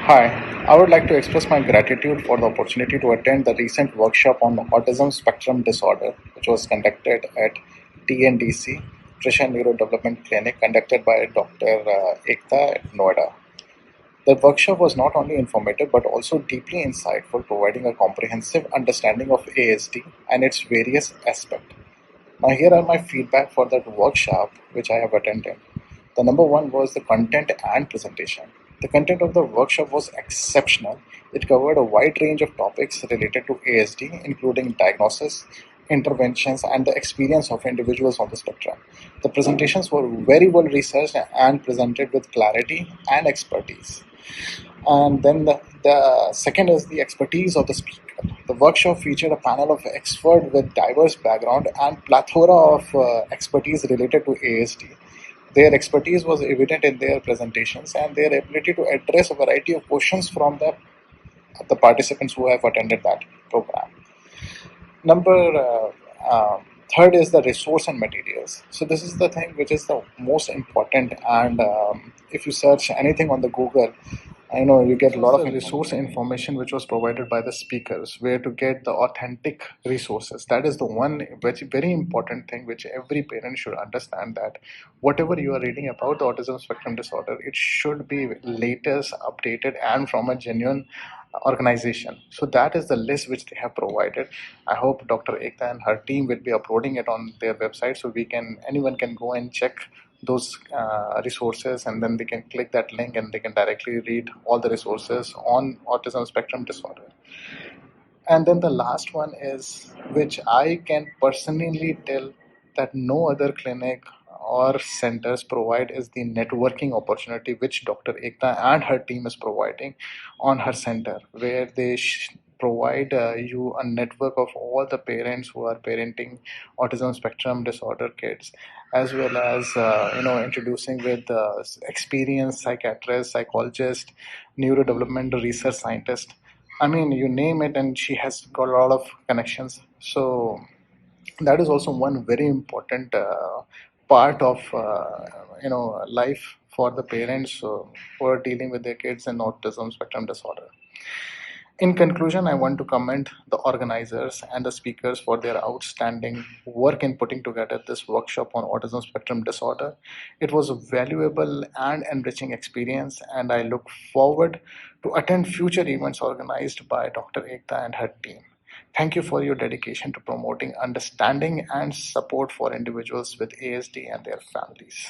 Hi, I would like to express my gratitude for the opportunity to attend the recent workshop on autism spectrum disorder, which was conducted at TNDC, Tricia Neurodevelopment Clinic, conducted by Dr. Ekta at Noida. The workshop was not only informative but also deeply insightful, providing a comprehensive understanding of ASD and its various aspects. Now, here are my feedback for that workshop which I have attended. The number one was the content and presentation. The content of the workshop was exceptional. It covered a wide range of topics related to ASD, including diagnosis, interventions, and the experience of individuals on the spectrum. The presentations were very well researched and presented with clarity and expertise. And then the second is the expertise of the speaker. The workshop featured a panel of experts with diverse background and plethora of expertise related to ASD. Their expertise was evident in their presentations and their ability to address a variety of questions from the participants who have attended that program. Number third is the resource and materials. So this is the thing which is the most important. And if you search anything on the Google, I know you get a lot of resource information which was provided by the speakers, where to get the authentic resources. That is the one which very important thing which every parent should understand, that whatever you are reading about the autism spectrum disorder, it should be latest, updated, and from a genuine organization. So that is the list which they have provided. I hope Dr. Ekta and her team will be uploading it on their website, so anyone can go and check those resources, and then they can click that link and they can directly read all the resources on autism spectrum disorder. And then the last one is, which I can personally tell that no other clinic or centers provide, is the networking opportunity which Dr. Ekta and her team is providing on her center, where they provide you a network of all the parents who are parenting autism spectrum disorder kids, as well as introducing with experienced psychiatrists, psychologists, neurodevelopmental research scientists. I mean, you name it, and she has got a lot of connections. So that is also one very important part of life for the parents who are dealing with their kids in autism spectrum disorder. In conclusion, I want to commend the organizers and the speakers for their outstanding work in putting together this workshop on autism spectrum disorder. It was a valuable and enriching experience, and I look forward to attend future events organized by Dr. Ekta and her team. Thank you for your dedication to promoting understanding and support for individuals with ASD and their families.